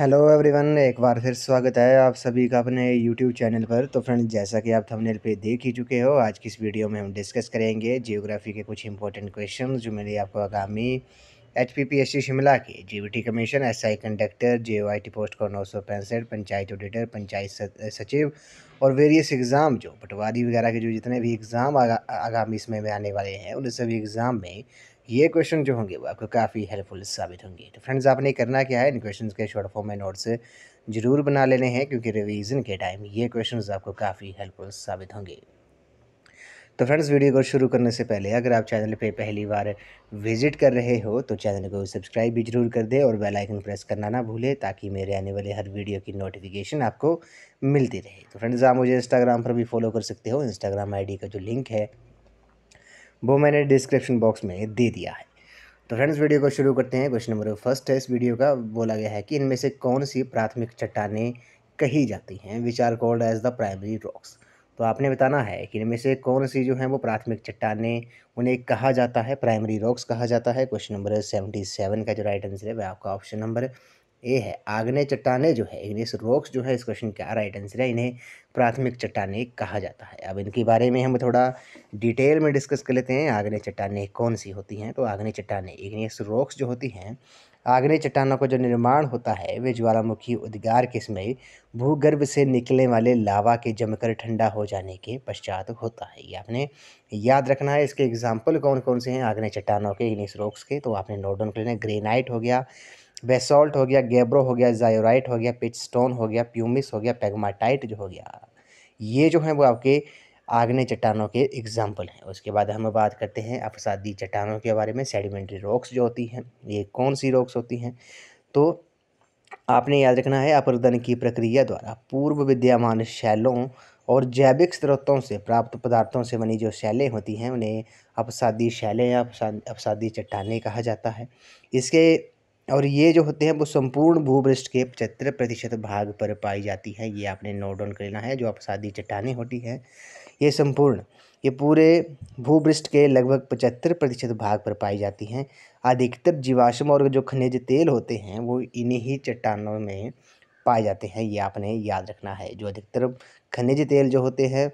Hello everyone, एक बार फिर स्वागत है आप सभी का अपने यूट्यूब चैनल पर। तो फ्रेंड्स, जैसा कि आप थंबनेल पे देख ही चुके हो, आज की इस वीडियो में हम डिस्कस करेंगे जियोग्राफी के कुछ इंपॉर्टेंट क्वेश्चंस जो मेरे आपको आगामी HPPSC शिमला के GBT commission, SI conductor, JOIT post को 965, पंचायत ऑडिटर, पंचायत सचिव और वेरियस एग्ज़ाम जो पटवारी वगैरह के जो जितने भी एग्ज़ाम आगामी इसमें में आने वाले हैं, उन सभी एग्ज़ाम में ये क्वेश्चन जो होंगे वो आपको काफ़ी हेल्पफुल साबित होंगे। तो फ्रेंड्स, आपने करना क्या है, इन क्वेश्चंस के शॉर्ट फॉर्म में नोट्स ज़रूर बना लेने हैं, क्योंकि रिवीजन के टाइम ये क्वेश्चंस आपको काफ़ी हेल्पफुल साबित होंगे। तो फ्रेंड्स, वीडियो को शुरू करने से पहले अगर आप चैनल पे पहली बार विजिट कर रहे हो तो चैनल को सब्सक्राइब भी जरूर कर दें और बेल आइकन प्रेस करना ना भूलें, ताकि मेरे आने वाले हर वीडियो की नोटिफिकेशन आपको मिलती रहे। तो फ्रेंड्स, आप मुझे इंस्टाग्राम पर भी फॉलो कर सकते हो। इंस्टाग्राम ID का जो लिंक है वो मैंने डिस्क्रिप्शन बॉक्स में दे दिया है। तो फ्रेंड्स, वीडियो को शुरू करते हैं। क्वेश्चन नंबर फर्स्ट है इस वीडियो का, बोला गया है कि इनमें से कौन सी प्राथमिक चट्टानें कही जाती हैं, which are called as the primary rocks. तो आपने बताना है कि इनमें से कौन सी जो हैं वो प्राथमिक चट्टानें, उन्हें कहा जाता है प्राइमरी रॉक्स कहा जाता है। क्वेश्चन नंबर 77 का जो राइट आंसर है वह आपका ऑप्शन नंबर ए है। आग्नेय चट्टानें जो है, इग्नियस रॉक्स जो है, इस क्वेश्चन का राइट आंसर है। इन्हें प्राथमिक चट्टानें कहा जाता है। अब इनके बारे में हम थोड़ा डिटेल में डिस्कस कर लेते हैं। आग्नेय चट्टानें कौन सी होती हैं? तो आग्नेय चट्टानें, इग्नियस रॉक्स जो होती हैं, आग्नेय चट्टानों का जो निर्माण होता है वे ज्वालामुखी उद्गार के समय भूगर्भ से निकलने वाले लावा के जमकर ठंडा हो जाने के पश्चात होता है। ये आपने याद रखना है। इसके एग्जाम्पल कौन कौन से हैं आग्नेय चट्टानों के, इग्नियस रॉक्स के? तो आपने नोट डाउन कर लेना। ग्रेनाइट हो गया, बेसॉल्ट हो गया, गैब्रो हो गया, जायोराइट हो गया, पिचस्टोन हो गया, प्यूमिस हो गया, पेग्माटाइट जो हो गया। ये जो हैं वो आपके आग्नेय चट्टानों के एग्जाम्पल हैं। उसके बाद हम बात करते हैं अपसादी चट्टानों के बारे में। सेडिमेंट्री रॉक्स जो होती हैं, ये कौन सी रॉक्स होती हैं? तो आपने याद रखना है, अपरदन की प्रक्रिया द्वारा पूर्व विद्यमान शैलों और जैविक स्रोतों से प्राप्त पदार्थों से बनी जो शैलें होती हैं उन्हें अपसादी शैलें या अपसादी चट्टानें कहा जाता है। इसके और ये जो होते हैं वो संपूर्ण भूपृष्ठ के 75% भाग पर पाई जाती हैं। ये आपने नोट डाउन कर लेना है। जो अपसादी चट्टानें होती हैं ये संपूर्ण, ये पूरे भूपृष्ठ के लगभग 75% भाग पर पाई जाती हैं। अधिकतर जीवाश्म और जो खनिज तेल होते हैं वो इन्हीं ही चट्टानों में पाए जाते हैं। ये आपने याद रखना है। जो अधिकतर खनिज तेल जो होते हैं,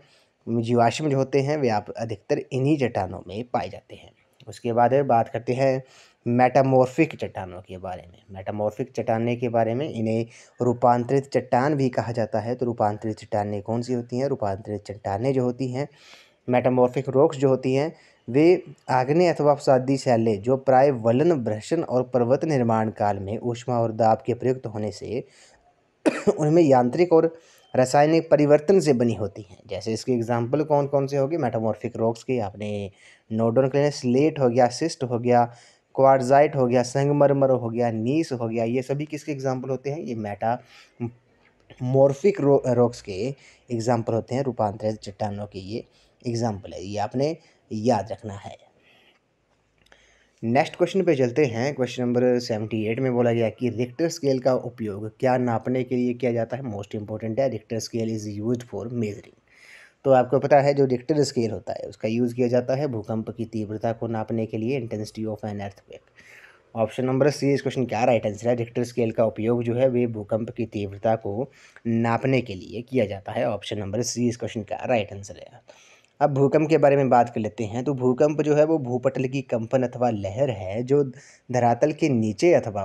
जीवाश्म जो होते हैं, वे आप अधिकतर इन्हीं चट्टानों में पाए जाते हैं। उसके बाद बात करते हैं मेटामॉर्फिक चट्टानों के बारे में। मेटामॉर्फिक चट्टानें के बारे में, इन्हें रूपांतरित चट्टान भी कहा जाता है। तो रूपांतरित चट्टानें कौन सी होती हैं? रूपांतरित चट्टानें जो होती हैं, मेटामॉर्फिक रॉक्स जो होती हैं, वे आग्नेय अथवा अपसादी शैलें जो प्राय वलन, भ्रशन और पर्वत निर्माण काल में ऊष्मा और दाब के प्रयुक्त होने से उनमें यांत्रिक और रासायनिक परिवर्तन से बनी होती हैं। जैसे इसके एग्जाम्पल कौन कौन से होंगे मेटामॉर्फिक रॉक्स के? आपने नोट डाउन कर लेना। स्लेट हो गया, सिस्ट हो गया, क्वार्ट्जाइट हो गया, संगमरमर हो गया, नीस हो गया। ये सभी किसके एग्जाम्पल होते हैं? ये मेटामॉर्फिक रॉक्स के एग्जाम्पल होते हैं। रूपांतरित चट्टानों के ये एग्जाम्पल है। ये आपने याद रखना है। नेक्स्ट क्वेश्चन पे चलते हैं। क्वेश्चन नंबर 78 में बोला गया कि रिक्टर स्केल का उपयोग क्या नापने के लिए किया जाता है? मोस्ट इंपॉर्टेंट है। Richter scale is used for measuring. तो आपको पता है जो रिक्टर स्केल होता है उसका यूज़ किया जाता है भूकंप की तीव्रता को नापने के लिए, intensity of an earthquake. Option number C इस क्वेश्चन क्या राइट आंसर है? रिक्टर स्केल का उपयोग जो है वे भूकंप की तीव्रता को नापने के लिए किया जाता है। ऑप्शन नंबर सी इस क्वेश्चन का राइट आंसर है। अब भूकंप के बारे में बात कर लेते हैं। तो भूकंप जो है वो भूपटल की कंपन अथवा लहर है जो धरातल के नीचे अथवा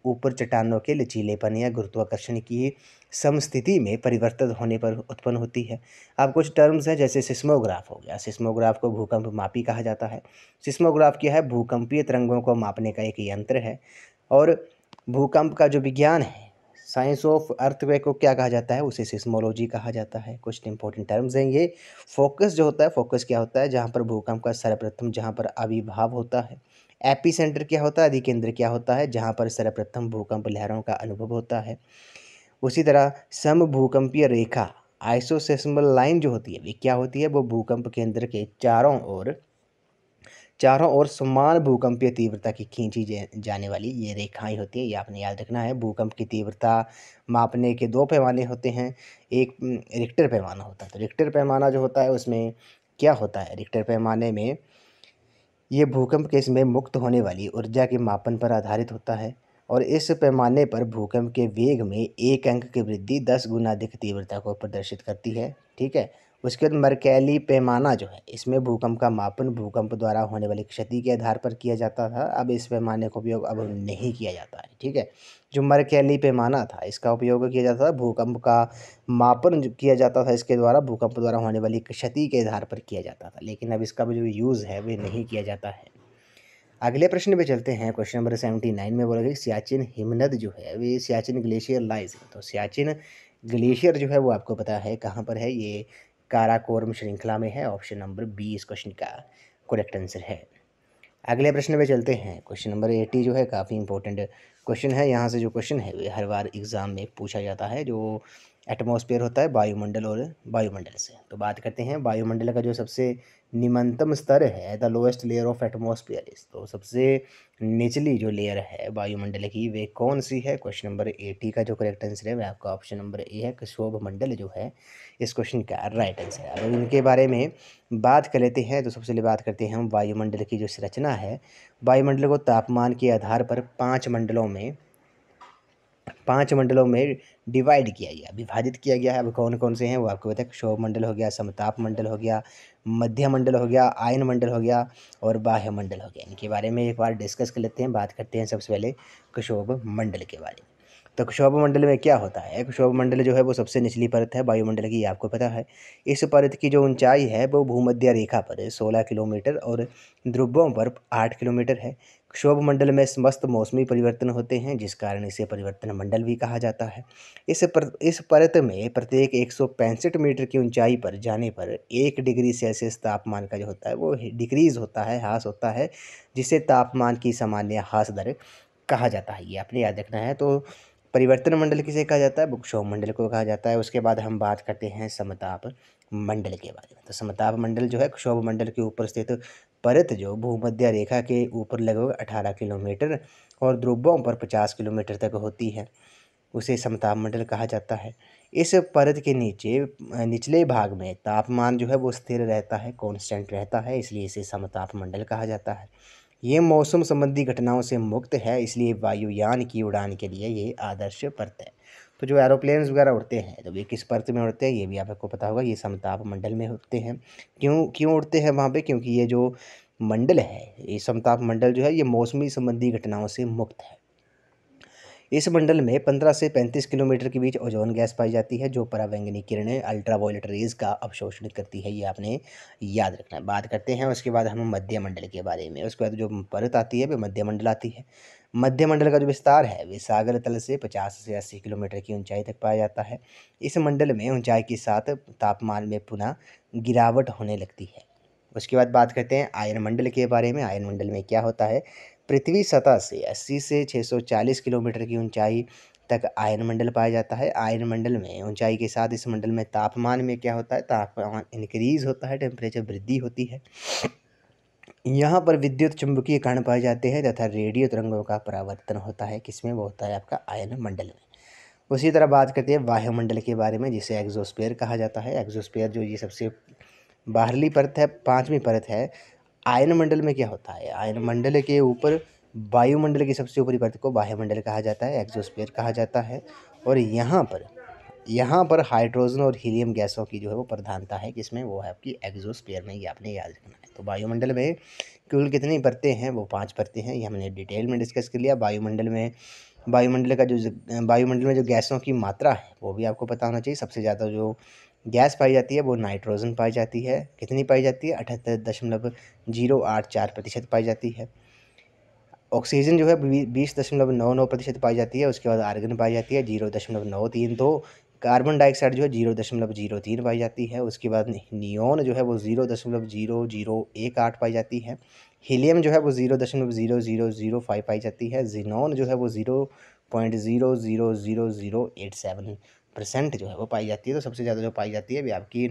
ऊपर चट्टानों के लचीलेपन या गुरुत्वाकर्षण की समस्थिति में परिवर्तित होने पर उत्पन्न होती है। अब कुछ टर्म्स हैं, जैसे सिस्मोग्राफ हो गया। सिस्मोग्राफ को भूकंप मापी कहा जाता है। सिस्मोग्राफ क्या है? भूकंपीय तरंगों को मापने का एक यंत्र है। और भूकंप का जो विज्ञान है, साइंस ऑफ अर्थक्वेक को क्या कहा जाता है? उसे सिस्मोलॉजी कहा जाता है। कुछ इंपॉर्टेंट टर्म्स हैं ये। फोकस जो होता है, फोकस क्या होता है? जहाँ पर भूकंप का सर्वप्रथम जहाँ पर आविर्भाव होता है। एपिसेंटर क्या होता है? अधिकेंद्र क्या होता है? जहाँ पर सर्वप्रथम भूकंप लहरों का अनुभव होता है। उसी तरह समभूकंपीय रेखा, आइसोसेस्मल लाइन जो होती है वे क्या होती है? वो भूकंप केंद्र के चारों ओर समान भूकंपीय तीव्रता की खींची जाने वाली ये रेखाएं होती हैं। ये आपने याद रखना है। भूकंप की तीव्रता मापने के दो पैमाने होते हैं। एक रिक्टर पैमाना होता है। तो रिक्टर पैमाना जो होता है उसमें क्या होता है? रिक्टर पैमाने में ये भूकंप के समय मुक्त होने वाली ऊर्जा के मापन पर आधारित होता है। और इस पैमाने पर भूकंप के वेग में 1 अंक की वृद्धि 10 गुना अधिक तीव्रता को प्रदर्शित करती है। ठीक है। उसके बाद मर्कैली पैमाना जो है, इसमें भूकंप का मापन भूकंप द्वारा होने वाली क्षति के आधार पर किया जाता था। अब इस पैमाने का उपयोग अब नहीं किया जाता है। ठीक है। जो मर्कैली पैमाना था, इसका उपयोग किया जाता था, भूकंप का मापन जो किया जाता था इसके द्वारा, भूकंप द्वारा होने वाली क्षति के आधार पर किया जाता था, लेकिन अब इसका जो यूज़ है वह नहीं किया जाता है। अगले प्रश्न पे चलते हैं। क्वेश्चन नंबर 79 में बोला गया सियाचिन हिमनद जो है वे सियाचिन ग्लेशियर लाइज है। तो सियाचिन ग्लेशियर जो है वो आपको पता है कहाँ पर है, ये काराकोरम श्रृंखला में है। ऑप्शन नंबर बी इस क्वेश्चन का करेक्ट आंसर है। अगले प्रश्न पे चलते हैं। क्वेश्चन नंबर 80 जो है काफ़ी इंपॉर्टेंट क्वेश्चन है। यहाँ से जो क्वेश्चन है वे हर बार एग्जाम में पूछा जाता है। जो एटमॉस्फेयर होता है, वायुमंडल और वायुमंडल से, तो बात करते हैं वायुमंडल का जो सबसे निम्नतम स्तर है, the lowest layer of atmosphere is. तो सबसे निचली जो लेयर है वायुमंडल की वे कौन सी है? क्वेश्चन नंबर 80 का जो करेक्ट आंसर है वह आपका ऑप्शन नंबर ए है, क्षोभ मंडल जो है इस क्वेश्चन का राइट आंसर है। अब इनके बारे में बात कर लेते हैं। तो सबसे पहले बात करते हैं हम वायुमंडल की जो संरचना है। वायुमंडल को तापमान के आधार पर 5 मंडलों में डिवाइड किया गया, विभाजित किया गया है। अब कौन कौन से हैं वो आपको बताया। क्षोभ मंडल हो गया, समताप मंडल हो गया, मध्य मंडल हो गया, आयन मंडल हो गया और बाह्य मंडल हो गया। इनके बारे में एक बार डिस्कस कर लेते हैं। बात करते हैं सबसे पहले क्षोभ मंडल के बारे में। तो क्षोभ मंडल में क्या होता है? क्षोभ मंडल जो है वो सबसे निचली परत है वायुमंडल की, आपको पता है। इस परत की जो ऊंचाई है वो भूमध्य रेखा पर 16 किलोमीटर और ध्रुवों पर 8 किलोमीटर है। क्षोभ मंडल में समस्त मौसमी परिवर्तन होते हैं, जिस कारण इसे परिवर्तन मंडल भी कहा जाता है। इस परत में प्रत्येक 165 मीटर की ऊंचाई पर जाने पर 1 डिग्री सेल्सियस तापमान का जो होता है वो डिक्रीज होता है, ह्रास होता है, जिसे तापमान की सामान्य ह्रास दर कहा जाता है। ये आपने याद रखना है। तो परिवर्तन मंडल किसे कहा जाता है? क्षोभ मंडल को कहा जाता है। उसके बाद हम बात करते हैं समताप मंडल के बारे में। तो समताप मंडल जो है क्षोभ मंडल के ऊपर स्थित परत जो भूमध्य रेखा के ऊपर लगभग 18 किलोमीटर और ध्रुवों पर 50 किलोमीटर तक होती है, उसे समताप मंडल कहा जाता है। इस परत के निचले भाग में तापमान जो है वो स्थिर रहता है, कांस्टेंट रहता है, इसलिए इसे समताप मंडल कहा जाता है। ये मौसम संबंधी घटनाओं से मुक्त है, इसलिए वायुयान की उड़ान के लिए ये आदर्श परत है। तो जो एरोप्लेन्स वगैरह उड़ते हैं तो वे किस परत में उड़ते हैं ये भी आपको पता होगा, ये समताप मंडल में उड़ते हैं। क्यों क्यों उड़ते हैं वहाँ पे? क्योंकि ये जो मंडल है, ये समताप मंडल जो है ये मौसमी संबंधी घटनाओं से मुक्त है। इस मंडल में 15 से 35 किलोमीटर के बीच ओजोन गैस पाई जाती है, जो पराबैंगनी किरणें अल्ट्रावायलेट रेज का अवशोषण करती है। ये आपने याद रखना है। बात करते हैं उसके बाद हम मध्य मंडल के बारे में। उसके बाद जो परत आती है वो मध्य मंडल आती है। मध्य मंडल का जो विस्तार है वे सागर तल से 50 से 80 किलोमीटर की ऊंचाई तक पाया जाता है। इस मंडल में ऊंचाई के साथ तापमान में पुनः गिरावट होने लगती है। उसके बाद बात करते हैं आयन मंडल के बारे में। आयन मंडल में क्या होता है? पृथ्वी सतह से 80 से 640 किलोमीटर की ऊंचाई तक आयन मंडल पाया जाता है। आयन मंडल में ऊंचाई के साथ इस मंडल में तापमान में क्या होता है? तापमान इंक्रीज होता है, टेम्परेचर वृद्धि होती है। यहाँ पर विद्युत चुंबकीय कण पाए जाते हैं तथा रेडियो तरंगों का परावर्तन होता है। किसमें? वो होता है आपका आयन मंडल में। उसी तरह बात करते हैं वायुमंडल के बारे में, जिसे एग्जोस्फीयर कहा जाता है। एग्जोस्फीयर जो ये सबसे बाहरली परत है, 5वीं परत है। आयन मंडल में क्या होता है? आयन मंडल के ऊपर वायुमंडल की सबसे ऊपरी परत को वायुमंडल कहा जाता है, एग्जोस्फीयर कहा जाता है। और यहाँ पर हाइड्रोजन और हीलियम गैसों की जो है वो प्रधानता है। किसमें? वो है आपकी एग्जोस्फीयर में। ये आपने याद रखना है। तो वायुमंडल में कुल कितनी परतें हैं? वो 5 परतें हैं। ये हमने डिटेल में डिस्कस कर लिया। वायुमंडल में जो गैसों की मात्रा है वो भी आपको पता होना चाहिए। सबसे ज़्यादा जो गैस पाई जाती है वो नाइट्रोजन पाई जाती है। कितनी पाई जाती है? 78.084% पाई जाती है। ऑक्सीजन जो है 20.99% पाई जाती है। उसके बाद आर्गन पाई जाती है 0.932। कार्बन डाइऑक्साइड जो है 0.03 पाई जाती है। उसके बाद नियोन जो है वो 0.0018 पाई जाती है। हीलियम जो है वो 0.0005 पाई जाती है। जिनोन जो है वो 0.00087% जो है वो पाई जाती है। तो सबसे ज़्यादा जो पाई जाती है वो आपकी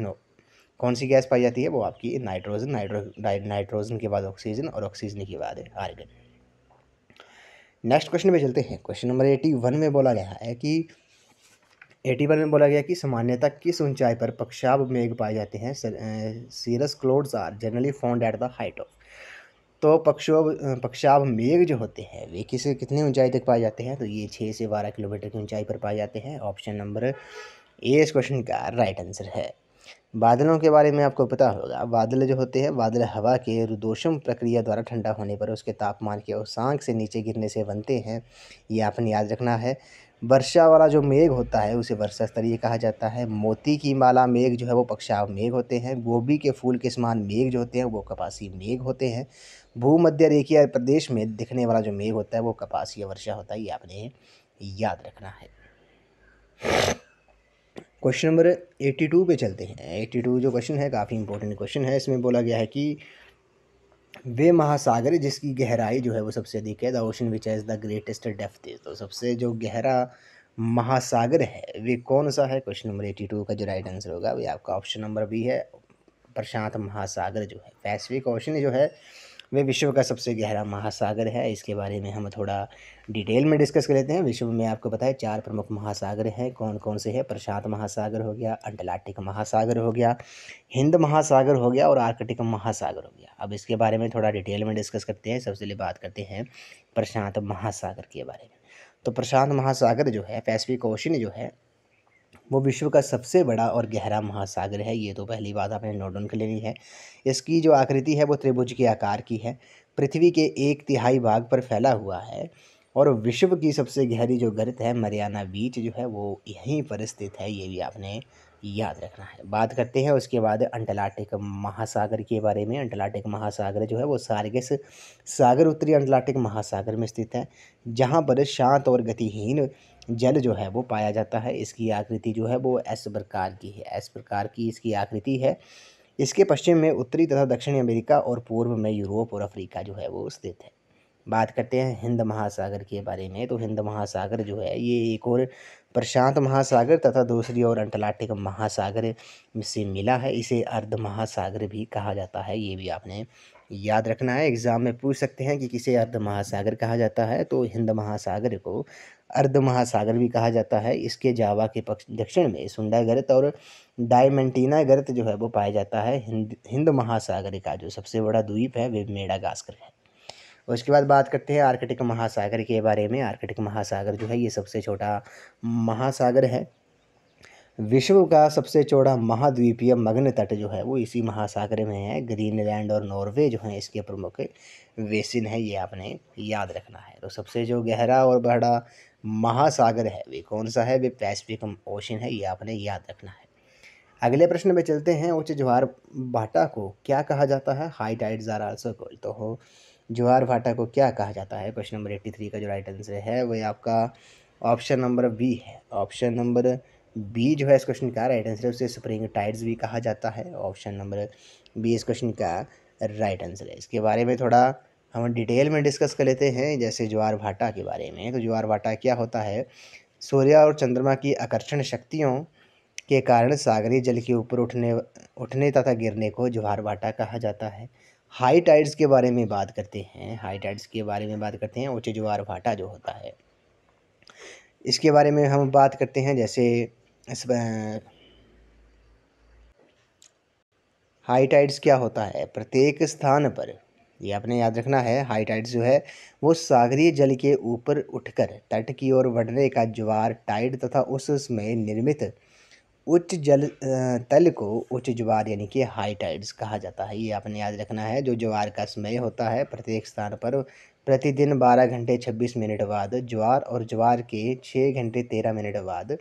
कौन सी गैस पाई जाती है? वो आपकी नाइट्रोजन के बाद ऑक्सीजन और ऑक्सीजन के बाद आर्गन। नेक्स्ट क्वेश्चन पे चलते हैं। क्वेश्चन नंबर 81 में बोला गया कि सामान्यतः किस ऊंचाई पर पक्षाभ मेघ पाए जाते हैं? Cirrus clouds are generally found at the height of. तो पक्षाभ मेघ जो होते हैं वे कितनी ऊंचाई तक पाए जाते हैं, तो ये 6 से 12 किलोमीटर की ऊंचाई पर पाए जाते हैं। ऑप्शन नंबर ए इस क्वेश्चन का राइट आंसर है। बादलों के बारे में आपको पता होगा, बादल जो होते हैं, बादल हवा के रुदोषम प्रक्रिया द्वारा ठंडा होने पर उसके तापमान के उसांक से नीचे गिरने से बनते हैं, ये आपने याद रखना है। वर्षा वाला जो मेघ होता है उसे वर्षा स्तरीय कहा जाता है। मोती की माला मेघ जो है वो पक्षाव मेघ होते हैं। गोभी के फूल के समान मेघ जो होते हैं वो कपासी मेघ होते हैं। भूमध्य रेखीय प्रदेश में दिखने वाला जो मेघ होता है वो कपासीय वर्षा होता है, ये आपने याद रखना है। क्वेश्चन नंबर 82 पे चलते हैं। 82 जो क्वेश्चन है काफ़ी इंपॉर्टेंट क्वेश्चन है। इसमें बोला गया है कि वे महासागर जिसकी गहराई जो है वो सबसे अधिक है, the ocean which has the greatest depth is, तो सबसे जो गहरा महासागर है वे कौन सा है। क्वेश्चन नंबर 82 का जो राइट आंसर होगा वे आपका ऑप्शन नंबर बी है, प्रशांत महासागर जो है। पैसिफिक ओशन जो है वे विश्व का सबसे गहरा महासागर है। इसके बारे में हम थोड़ा डिटेल में डिस्कस कर लेते हैं। विश्व में आपको पता है 4 प्रमुख महासागर हैं, कौन कौन से हैं। प्रशांत महासागर हो गया, अंटार्कटिक महासागर हो गया, हिंद महासागर हो गया और आर्कटिक महासागर हो गया। अब इसके बारे में थोड़ा डिटेल में डिस्कस करते हैं। सबसे पहले बात करते हैं प्रशांत महासागर के बारे में। तो प्रशांत महासागर जो है, पैसिफिक ओशन जो है, वो विश्व का सबसे बड़ा और गहरा महासागर है। ये तो पहली बात आपने नोट डाउन कर लेनी है। इसकी जो आकृति है वो त्रिभुज के आकार की है, पृथ्वी के 1/3 भाग पर फैला हुआ है और विश्व की सबसे गहरी जो गर्त है मरियाना बीच जो है वो यहीं पर स्थित है, ये भी आपने याद रखना है। बात करते हैं उसके बाद अंटार्कटिक महासागर के बारे में। अंटार्कटिक महासागर जो है वो सार्गस सागर उत्तरी अंटार्कटिक महासागर में स्थित है, जहाँ पर शांत और गतिहीन जल जो है वो पाया जाता है। इसकी आकृति जो है वो एस प्रकार की है, एस प्रकार की इसकी आकृति है। इसके पश्चिम में उत्तरी तथा दक्षिणी अमेरिका और पूर्व में यूरोप और अफ्रीका जो है वो स्थित है। बात करते हैं हिंद महासागर के बारे में। तो हिंद महासागर जो है ये एक और प्रशांत महासागर तथा दूसरी ओर अंटार्कटिक महासागर से मिला है। इसे अर्ध महासागर भी कहा जाता है, ये भी आपने याद रखना है। एग्जाम में पूछ सकते हैं कि किसे अर्ध महासागर कहा जाता है, तो हिंद महासागर को अर्ध महासागर भी कहा जाता है। इसके जावा के दक्षिण में सुंडा गर्त और डायमंटीना गर्त जो है वो पाया जाता है। हिंद महासागर का जो सबसे बड़ा द्वीप है वे मेडागास्कर है। उसके बाद बात करते हैं आर्कटिक महासागर के बारे में। आर्कटिक महासागर जो है ये सबसे छोटा महासागर है। विश्व का सबसे चौड़ा महाद्वीपीय मग्न तट जो है वो इसी महासागर में है। ग्रीनलैंड और नॉर्वे जो हैं इसके प्रमुख बेसिन है, ये आपने याद रखना है। तो सबसे जो गहरा और बड़ा महासागर है वे कौन सा है, वे पैसिफिक ओशन है, ये आपने याद रखना है। अगले प्रश्न पे चलते हैं। उच्च ज्वार भाटा को क्या कहा जाता है। High tides are also called, तो हो ज्वार भाटा को क्या कहा जाता है। क्वेश्चन नंबर 83 का जो राइट आंसर है वह आपका ऑप्शन नंबर बी है। ऑप्शन नंबर बी जो है इस क्वेश्चन का राइट आंसर है, उसे स्प्रिंग टाइड्स भी कहा जाता है। ऑप्शन नंबर बी इस क्वेश्चन का राइट आंसर है। इसके बारे में थोड़ा हम डिटेल में डिस्कस कर लेते हैं। जैसे ज्वार भाटा के बारे में, तो ज्वार भाटा क्या होता है, सूर्य और चंद्रमा की आकर्षण शक्तियों के कारण सागरीय जल के ऊपर उठने तथा गिरने को ज्वार भाटा कहा जाता है। हाई टाइड्स के बारे में बात करते हैं। हाई टाइड्स के बारे में बात करते हैं। उच्च ज्वार भाटा जो होता है इसके बारे में हम बात करते हैं। जैसे हाई टाइड्स क्या होता है, प्रत्येक स्थान पर, ये आपने याद रखना है, हाई टाइड्स जो है वो सागरीय जल के ऊपर उठकर तट की ओर बढ़ने का ज्वार टाइड तथा उस समय निर्मित उच्च जल तल को उच्च ज्वार यानी कि हाई टाइड्स कहा जाता है, ये आपने याद रखना है। जो ज्वार का समय होता है प्रत्येक स्थान पर प्रतिदिन 12 घंटे 26 मिनट बाद ज्वार और ज्वार के 6 घंटे 13 मिनट बाद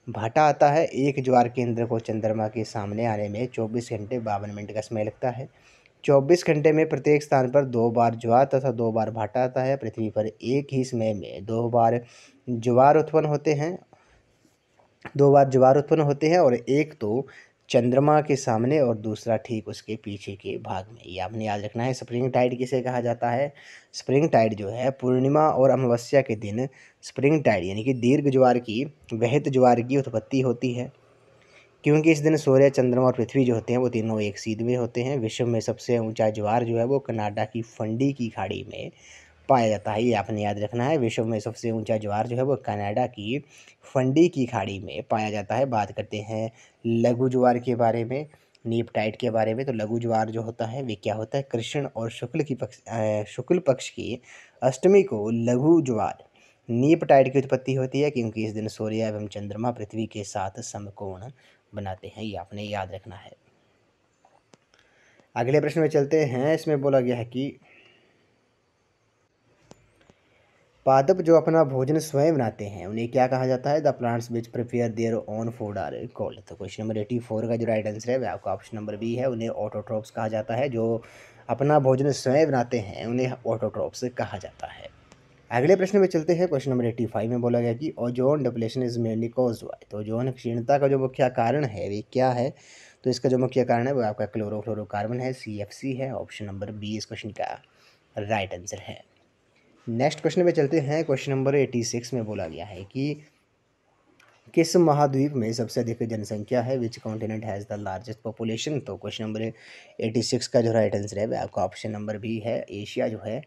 भाटा आता है। एक ज्वार केंद्र को चंद्रमा के सामने आने में 24 घंटे 52 मिनट का समय लगता है। 24 घंटे में प्रत्येक स्थान पर 2 बार ज्वार तथा 2 बार भाटा आता है। पृथ्वी पर एक ही समय में 2 बार ज्वार उत्पन्न होते हैं, 2 बार ज्वार उत्पन्न होते हैं, और एक तो चंद्रमा के सामने और दूसरा ठीक उसके पीछे के भाग में, ये आपने याद रखना है। स्प्रिंग टाइड किसे कहा जाता है, स्प्रिंग टाइड जो है पूर्णिमा और अमावस्या के दिन स्प्रिंग टाइड यानी कि दीर्घ ज्वार की वहत ज्वार की उत्पत्ति होती है, क्योंकि इस दिन सूर्य चंद्रमा और पृथ्वी जो होते हैं वो तीनों एक सीध में होते हैं। विश्व में सबसे ऊंचा ज्वार जो है वो कनाडा की फंडी की खाड़ी में पाया जाता है, ये आपने याद रखना है। विश्व में सबसे ऊंचा ज्वार जो है वो कनाडा की फंडी की खाड़ी में पाया जाता है। बात करते हैं लघु ज्वार के बारे में। नीपटाइड के बारे में। तो लघु ज्वार जो होता है वे क्या होता है, कृष्ण और शुक्ल पक्ष की अष्टमी को लघु ज्वार नीपटाइड की उत्पत्ति होती है, क्योंकि इस दिन सूर्य एवं चंद्रमा पृथ्वी के साथ समकोण बनाते हैं, ये आपने याद रखना है। अगले प्रश्न में चलते हैं। इसमें बोला गया है कि पादप जो अपना भोजन स्वयं बनाते हैं उन्हें क्या कहा जाता है, the plants which prepare their own food are called. तो क्वेश्चन नंबर 84 का जो राइट आंसर है वह आपका ऑप्शन नंबर बी है, उन्हें ऑटोट्रोप्स कहा जाता है। जो अपना भोजन स्वयं बनाते हैं उन्हें ऑटोट्रोप्स कहा जाता है। अगले प्रश्न में चलते हैं। क्वेश्चन नंबर 85 में बोला गया कि ozone depletion is mainly caused by. तो ओजोन क्षीणता का जो मुख्य कारण है वे क्या है, तो इसका जो मुख्य कारण है वो आपका क्लोरोफ्लोरोकार्बन है, CFC है। ऑप्शन नंबर बी इस क्वेश्चन का राइट आंसर है। नेक्स्ट क्वेश्चन पे चलते हैं। क्वेश्चन नंबर 86 में बोला गया है कि किस महाद्वीप में सबसे अधिक जनसंख्या है, which continent has the largest population. तो क्वेश्चन नंबर 86 का जो राइट आंसर है वह आपका ऑप्शन नंबर बी है, एशिया जो है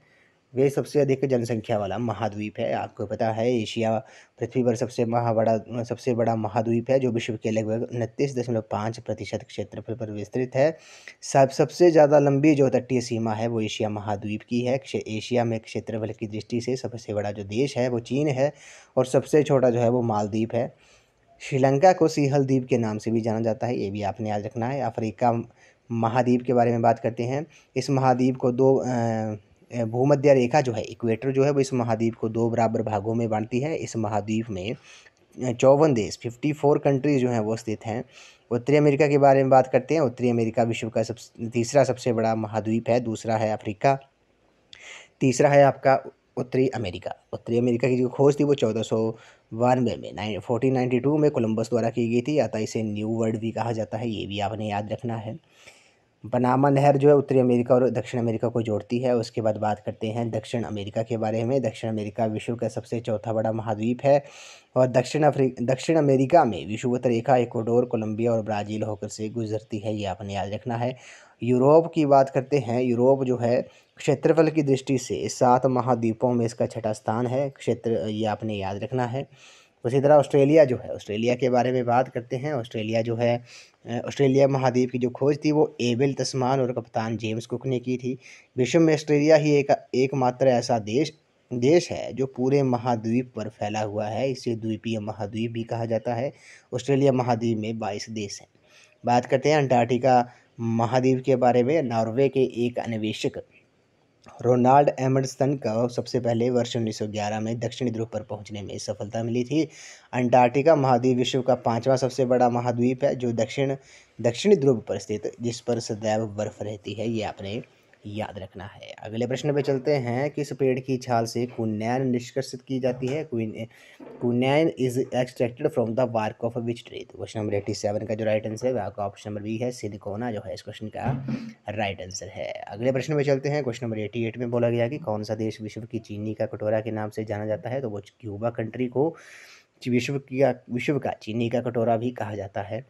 वे सबसे अधिक जनसंख्या वाला महाद्वीप है। आपको पता है एशिया पृथ्वी पर सबसे बड़ा महाद्वीप है, जो विश्व के लगभग 29.5% क्षेत्रफल पर विस्तृत है। सबसे ज़्यादा लंबी जो तटीय सीमा है वो एशिया महाद्वीप की है। एशिया में क्षेत्रफल की दृष्टि से सबसे बड़ा जो देश है वो चीन है, और सबसे छोटा जो है वो मालदीव है। श्रीलंका को सिंहल द्वीप के नाम से भी जाना जाता है, ये भी आपने याद रखना है। अफ्रीका महाद्वीप के बारे में बात करते हैं। इस महाद्वीप को दो भूमध्य रेखा जो है, इक्वेटर जो है वो इस महाद्वीप को दो बराबर भागों में बांटती है। इस महाद्वीप में 54 देश 54 कंट्रीज जो हैं वो स्थित हैं। उत्तरी अमेरिका के बारे में बात करते हैं। उत्तरी अमेरिका विश्व का तीसरा सबसे बड़ा महाद्वीप है, दूसरा है अफ्रीका, तीसरा है आपका उत्तरी अमेरिका। उत्तरी अमेरिका की जो खोज थी वो 1492 में 1492 में कोलंबस द्वारा की गई थी, अतः इसे न्यू वर्ल्ड भी कहा जाता है, ये भी आपने याद रखना है। पनामा नहर जो है उत्तरी अमेरिका और दक्षिण अमेरिका को जोड़ती है। उसके बाद बात करते हैं दक्षिण अमेरिका के बारे में। दक्षिण अमेरिका विश्व का सबसे चौथा बड़ा महाद्वीप है, और दक्षिण अमेरिका में विषुवत रेखा इक्वाडोर, कोलंबिया और ब्राज़ील होकर से गुजरती है, ये आपने याद रखना है। यूरोप की बात करते हैं। यूरोप जो है क्षेत्रफल की दृष्टि से 7 महाद्वीपों में इसका छठा स्थान है क्षेत्र, ये आपने याद रखना है। उसी तरह ऑस्ट्रेलिया जो है, ऑस्ट्रेलिया के बारे में बात करते हैं। ऑस्ट्रेलिया जो है ऑस्ट्रेलिया महाद्वीप की जो खोज थी वो एबेल तस्मान और कप्तान जेम्स कुक ने की थी। विश्व में ऑस्ट्रेलिया ही एकमात्र ऐसा देश है जो पूरे महाद्वीप पर फैला हुआ है, इसे द्वीपीय महाद्वीप भी कहा जाता है। ऑस्ट्रेलिया महाद्वीप में 22 देश हैं। बात करते हैं अंटार्कटिका महाद्वीप के बारे में। नॉर्वे के एक अन्वेषक रोनाल्ड एमंडसन को सबसे पहले वर्ष 1911 में दक्षिणी ध्रुव पर पहुंचने में सफलता मिली थी। अंटार्कटिका महाद्वीप विश्व का 5वां सबसे बड़ा महाद्वीप है, जो दक्षिणी ध्रुव पर स्थित, जिस पर सदैव बर्फ रहती है, ये आपने याद रखना है। अगले प्रश्न पे चलते हैं। किस पेड़ की छाल से क्विनैन निष्कर्षित की जाती है। Quinine is extracted from the bark of which tree. तो क्वेश्चन नंबर 87 का जो राइट आंसर है वह आपका ऑप्शन नंबर बी है, सिलिकोना जो है इस क्वेश्चन का राइट आंसर है। अगले प्रश्न में चलते हैं। क्वेश्चन नंबर 88 में बोला गया कि कौन सा देश विश्व की चीनी का कटोरा के नाम से जाना जाता है। तो वो क्यूबा कंट्री को विश्व का चीनी का कटोरा भी कहा जाता है।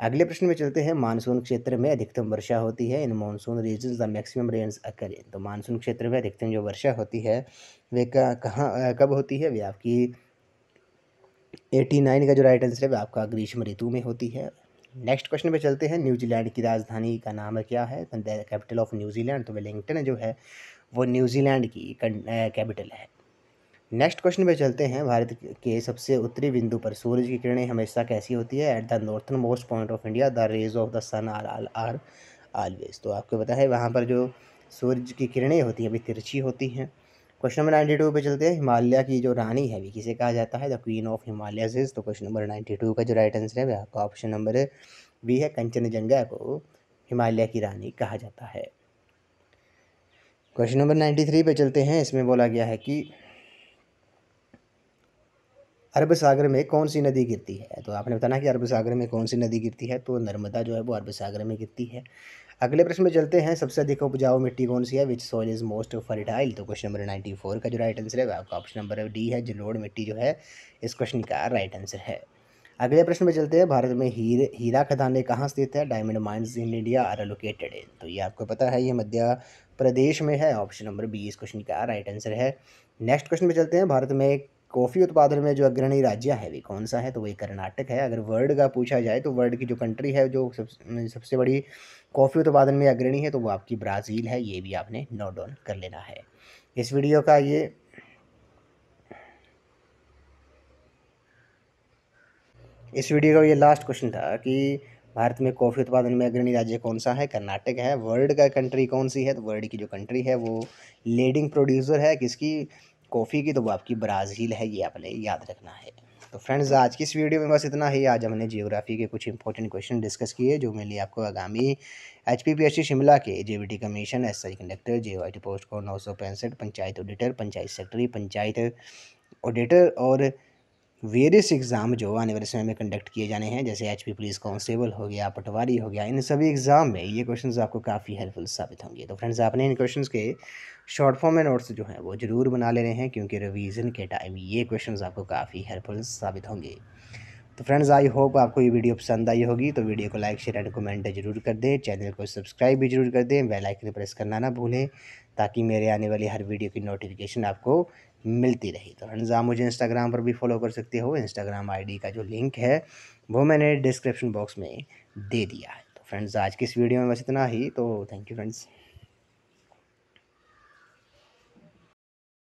अगले प्रश्न में चलते हैं। मानसून क्षेत्र में अधिकतम वर्षा होती है। In monsoon regions the maximum rains occur in. तो मानसून क्षेत्र में अधिकतम जो वर्षा होती है वे कब होती है, वे आपकी 89 का जो राइट आंसर है वह आपका ग्रीष्म ऋतु में होती है। नेक्स्ट क्वेश्चन पे चलते हैं। न्यूजीलैंड की राजधानी का नाम क्या है, द कैपिटल ऑफ न्यूजीलैंड। तो वेलिंगटन जो है वो न्यूजीलैंड की कैपिटल है। नेक्स्ट क्वेश्चन पे चलते हैं। भारत के सबसे उत्तरी बिंदु पर सूरज की किरणें हमेशा कैसी होती है। At the northern most point of India the rays of the sun are always. तो आपको पता है वहाँ पर जो सूरज की किरणें होती हैं वे तिरछी होती हैं। क्वेश्चन नंबर 92 पे चलते हैं। हिमालय की जो रानी है वे किसे कहा जाता है, the queen of Himalayas is. तो क्वेश्चन नंबर 92 का जो राइट आंसर है वह आपका ऑप्शन नंबर बी है, कंचनजंगा को हिमालय की रानी कहा जाता है। क्वेश्चन नंबर 93 पे चलते हैं। इसमें बोला गया है कि अरब सागर में कौन सी नदी गिरती है। तो आपने बताना कि अरब सागर में कौन सी नदी गिरती है, तो नर्मदा जो है वो अरब सागर में गिरती है। अगले प्रश्न में चलते हैं। सबसे अधिक उपजाऊ मिट्टी कौन सी है, विच सॉइल इज मोस्ट फर्टाइल। तो क्वेश्चन नंबर 94 का जो राइट आंसर है वह आपका ऑप्शन नंबर डी है, जलोढ़ मिट्टी जो है इस क्वेश्चन का राइट आंसर है। अगले प्रश्न में चलते हैं। भारत में हीरा खदानें कहाँ स्थित है। Diamond mines in India are located in. तो ये आपको पता है ये मध्य प्रदेश में है, ऑप्शन नंबर बी इस क्वेश्चन का राइट आंसर है। नेक्स्ट क्वेश्चन में चलते हैं। भारत में कॉफ़ी उत्पादन में जो अग्रणी राज्य है वे कौन सा है, तो वही कर्नाटक है। अगर वर्ल्ड का पूछा जाए तो वर्ल्ड की जो कंट्री है जो सबसे बड़ी कॉफ़ी उत्पादन में अग्रणी है, तो वो आपकी ब्राज़ील है। ये भी आपने नोट डाउन कर लेना है। इस वीडियो का ये लास्ट क्वेश्चन था कि भारत में कॉफ़ी उत्पादन में अग्रणी राज्य कौन सा है, कर्नाटक है। वर्ल्ड का कंट्री कौन सी है, तो वर्ल्ड की जो कंट्री है वो लीडिंग प्रोड्यूसर है किसकी, कॉफ़ी की, तो वो आपकी ब्राज़ील है। ये आपने याद रखना है। तो फ्रेंड्स आज की इस वीडियो में बस इतना ही। आज हमने जियोग्राफी के कुछ इंपॉर्टेंट क्वेश्चन डिस्कस किए जो मेरे लिए आपको आगामी HPPSC शिमला के JVT commission, SI conductor, JYT post code 965, panchayat auditor, panchayat secretary, panchayat auditor और वेरियस एग्ज़ाम जो आने वाले समय में कंडक्ट किए जाने हैं, जैसे HP पुलिस कांस्टेबल हो गया, पटवारी हो गया, इन सभी एग्ज़ाम में ये क्वेश्चंस आपको काफ़ी हेल्पफुल साबित होंगे। तो फ्रेंड्स आपने इन क्वेश्चंस के शॉर्ट फॉर्म में नोट्स जो हैं वो ज़रूर बना लेने हैं, क्योंकि रिवीजन के टाइम ये क्वेश्चंस आपको काफ़ी हेल्पफुल साबित होंगे। तो फ्रेंड्स आई होप आपको ये वीडियो पसंद आई होगी। तो वीडियो को लाइक शेयर एंड कमेंट जरूर कर दें, चैनल को सब्सक्राइब भी जरूर कर दें, बेल आइकन प्रेस करना ना भूलें, ताकि मेरे आने वाली हर वीडियो की नोटिफिकेशन आपको मिलती रही। तो फ्रेंड्स आप मुझे इंस्टाग्राम पर भी फॉलो कर सकते हो। इंस्टाग्राम ID का जो लिंक है वो मैंने डिस्क्रिप्शन बॉक्स में दे दिया है। तो फ्रेंड्स आज की इस वीडियो में बस इतना ही। तो थैंक यू फ्रेंड्स।